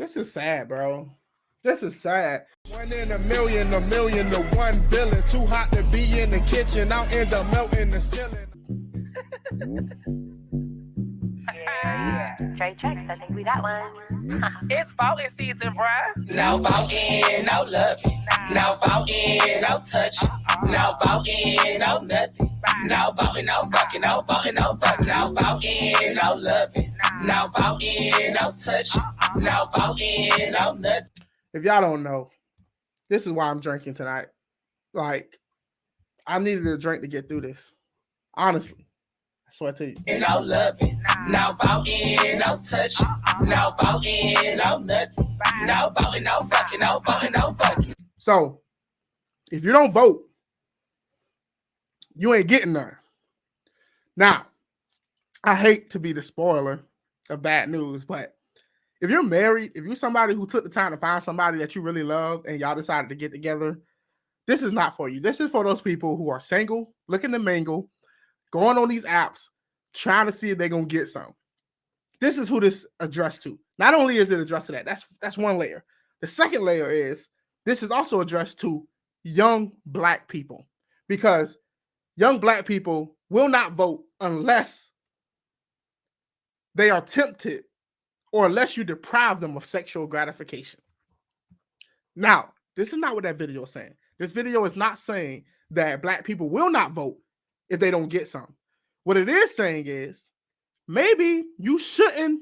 This is sad, bro. This is sad. 1 in a million to one villain. Too hot to be in the kitchen, I'll end up melting the ceiling. Yeah. Trey Tracks, I think we got one. It's voting season, bruh. No voting, no loving. No voting, no touching. No voting, no nothing. No voting, no fucking. No voting, no fucking. No voting, no loving. No voting, no touching. No voting, no nothing. If y'all don't know, this is why I'm drinking tonight. Like, I needed a drink to get through this. Honestly. I swear to you. No loving. No voting, no touching. No voting, no nothing. No voting, no fucking. No voting, no fucking. So, if you don't vote, you ain't getting none. Now, I hate to be the spoiler of bad news, but if you're married, if you're somebody who took the time to find somebody that you really love and y'all decided to get together, this is not for you. This is for those people who are single, looking to mingle, going on these apps, trying to see if they're going to get some. This is who this addressed to. Not only is it addressed to that, that's one layer. The second layer is this is also addressed to young black people, because young black people will not vote unless they are tempted or unless you deprive them of sexual gratification. Now, this is not what that video is saying. This video is not saying that black people will not vote if they don't get some. What it is saying is maybe you shouldn't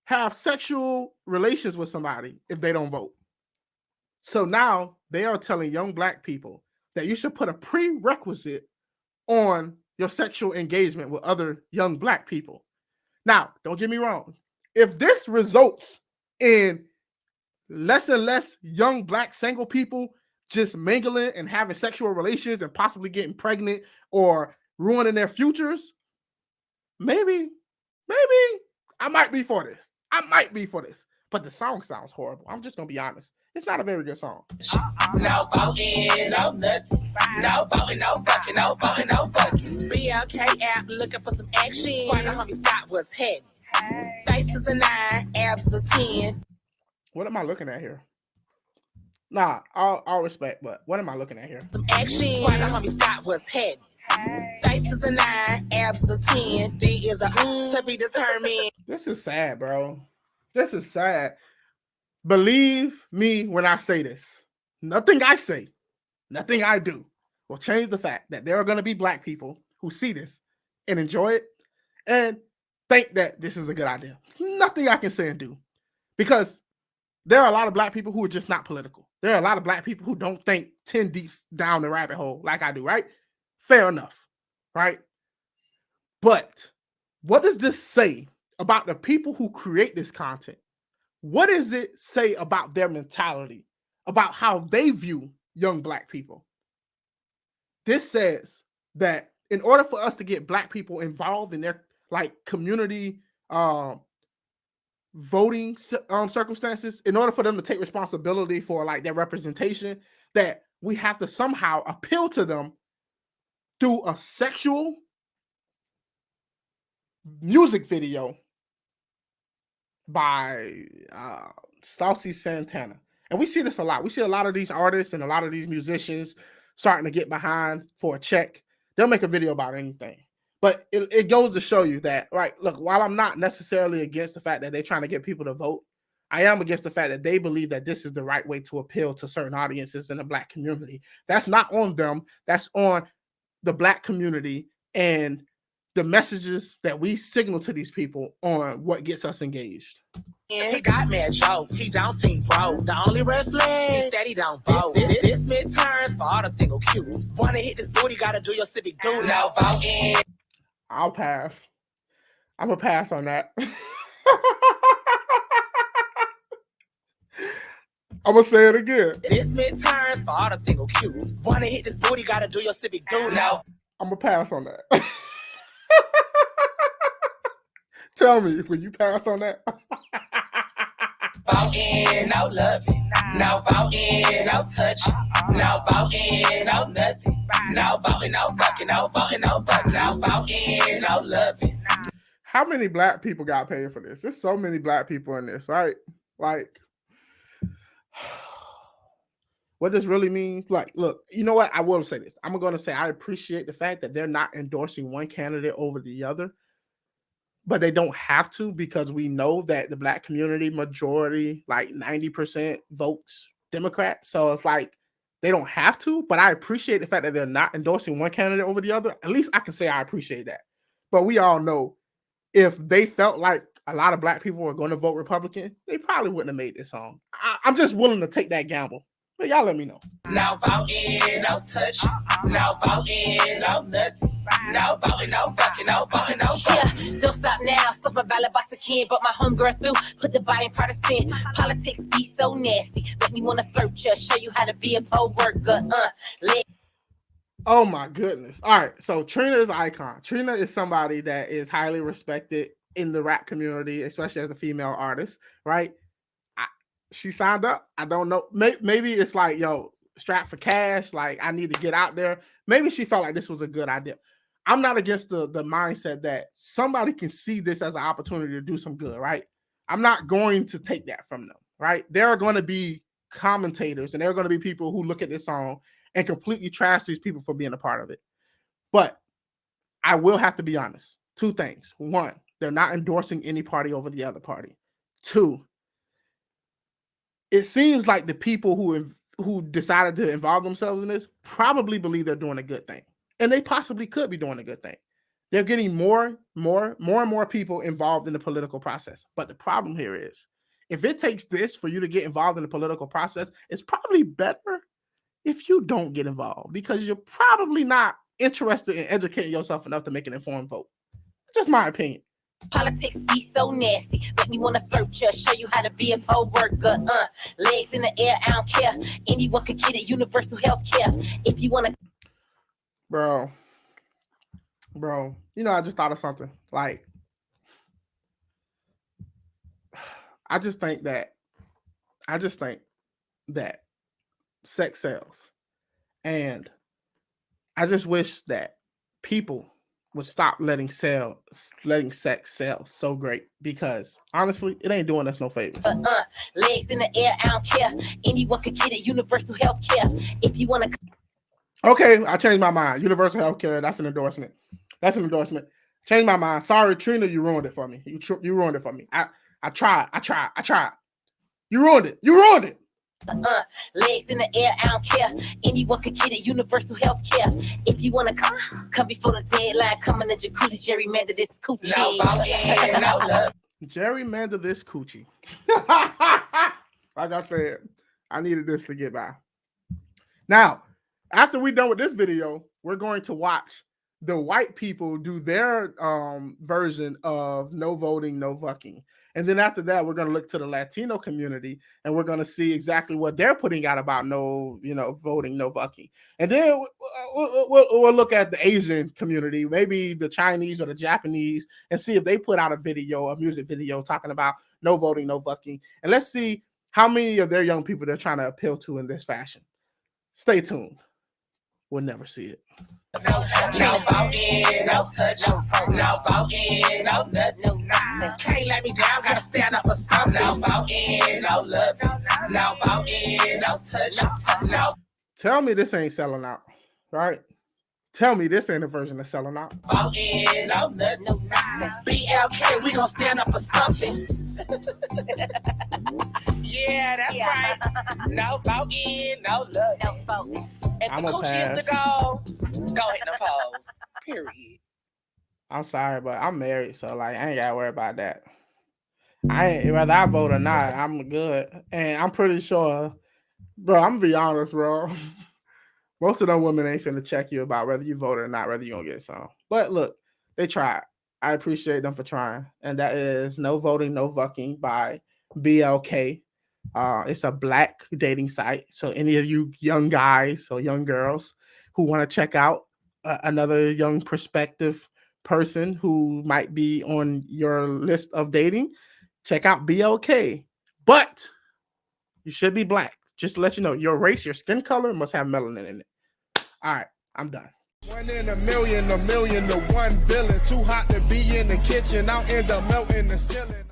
have sexual relations with somebody if they don't vote. So now they are telling young black people that you should put a prerequisite on your sexual engagement with other young black people. Now, don't get me wrong. If this results in less and less young black single people just mingling and having sexual relations and possibly getting pregnant or ruining their futures, maybe I might be for this. But the song sounds horrible. I'm just going to be honest. It's not a very good song. No voting, no nothing. No voting, no fucking. No voting, no fucking. BLK app looking for some action. Why the homie stop was heavy. Faces a 9, abs a 10. What am I looking at here? Nah, all respect, but what am I looking at here? Some action. Why the homie stop was heavy. Faces a 9, abs a 10. D is a to be determined. This is sad, bro. This is sad. Believe me when I say this. Nothing I say, nothing I do will change the fact that there are going to be black people who see this and enjoy it and think that this is a good idea. Nothing I can say and do, because there are a lot of black people who are just not political. There are a lot of black people who don't think 10 deep down the rabbit hole like I do, right? Fair enough, right? But what does this say about the people who create this content? What does it say about their mentality, about how they view young black people? This says that in order for us to get black people involved in their community voting circumstances, in order for them to take responsibility for their representation, that we have to somehow appeal to them through a sexual music video by Saucy Santana. And we see this a lot. We see a lot of these artists and a lot of these musicians starting to get behind for a check. They'll make a video about anything. But it goes to show you that, right, look, while I'm not necessarily against the fact that they're trying to get people to vote, I am against the fact that they believe that this is the right way to appeal to certain audiences in the black community. That's not on them. That's on the black community and the messages that we signal to these people on what gets us engaged. He got mad jokes. He don't seem broke. The only red flag, he said he don't vote. This midterms for all the single cute. Wanna hit this booty, gotta do your civic duty. No voting. I'll pass. I'm gonna pass on that. I'm gonna say it again. This midterms for all the single cute. Wanna hit this booty, gotta do your civic duty. No. I'm gonna pass on that. Tell me, will you pass on that? Voting, no loving. No voting, no touching. No voting, no nothing. No voting, no fucking. No voting, no fucking. No voting, no loving. How many black people got paid for this? There's so many black people in this, right? Like, what this really means, like, look, you know what? I will say this. I'm going to say I appreciate the fact that they're not endorsing one candidate over the other, but they don't have to, because we know that the Black community majority, like 90%, votes Democrat. So it's like they don't have to, but I appreciate the fact that they're not endorsing one candidate over the other. At least I can say I appreciate that. But we all know if they felt like a lot of Black people were going to vote Republican, they probably wouldn't have made this song. I'm just willing to take that gamble. But y'all let me know. No voting, no touch. No voting, no nothing. No voting, no fucking, no voting, no voting. Yeah, don't stop now. Stop my ballot box again, but my homegirl through. Put the body in partisan. Politics be so nasty. Make me want to flirt you. Show you how to be a poll worker. Oh my goodness. All right. So Trina is an icon. Trina is somebody that is highly respected in the rap community, especially as a female artist, right? She signed up. I don't know. Maybe it's like, yo, strapped for cash. Like, I need to get out there. Maybe she felt like this was a good idea. I'm not against the mindset that somebody can see this as an opportunity to do some good, right? I'm not going to take that from them, right? There are going to be commentators and there are going to be people who look at this song and completely trash these people for being a part of it. But I will have to be honest. Two things. One, they're not endorsing any party over the other party. Two, it seems like the people who decided to involve themselves in this probably believe they're doing a good thing. And they possibly could be doing a good thing. They're getting more and more people involved in the political process. But the problem here is, if it takes this for you to get involved in the political process, it's probably better if you don't get involved, because you're probably not interested in educating yourself enough to make an informed vote. Just my opinion. Politics be so nasty. Make me want to flirt you. Show you how to be a poll worker. Legs in the air, I don't care. Anyone could get it. Universal health care. If you want to. Bro, you know, I just thought of something. Like, I just think that sex sells. And I just wish that people would stop letting sex sell so great, because honestly, it ain't doing us no favors. Legs in the air, I don't care. Anyone could get it. Universal health care. If you want to. Okay, I changed my mind. Universal health care, that's an endorsement. Changed my mind. Sorry, Trina, you ruined it for me. You ruined it for me. I tried. You ruined it. Legs in the air, I don't care. Anyone could get it. Universal health care. If you want to come before the deadline, come in the jacuzzi, gerrymander this coochie. No voting, no love. Gerrymander this coochie. Like I said, I needed this to get by. Now, after we're done with this video, we're going to watch the white people do their version of No Voting, No Vucking. And then after that, we're going to look to the Latino community and we're going to see exactly what they're putting out about no voting, no vucking. And then we'll look at the Asian community, maybe the Chinese or the Japanese, and see if they put out a music video talking about no voting, no vucking. And let's see how many of their young people they're trying to appeal to in this fashion. Stay tuned. We'll never see it. No voting, no touch. No voting, no nothing. Can't let me down, gotta stand up for something. No voting, no love. No voting, no touch. No. Tell me this ain't selling out, right? Tell me this ain't a version of selling out. Voting, no nothing. BLK, we gonna stand up for something. Yeah, that's right. No voting, no love. No voting. If the coochie is the goal, go hit the pose. Period. I'm sorry, but I'm married, so like I ain't gotta worry about that. Whether I vote or not, I'm good. And I'm pretty sure, bro, I'm gonna be honest, bro. Most of them women ain't finna check you about whether you vote or not, whether you're gonna get some. But look, they tried. I appreciate them for trying. And that is No Voting, No Vucking by BLK. It's a Black dating site. So any of you young guys or young girls who want to check out another young prospective person who might be on your list of dating, check out BLK. But you should be Black. Just to let you know, your race, your skin color must have melanin in it. All right, I'm done. 1 in a million to one villain. Too hot to be in the kitchen. I'll end up melting the ceiling.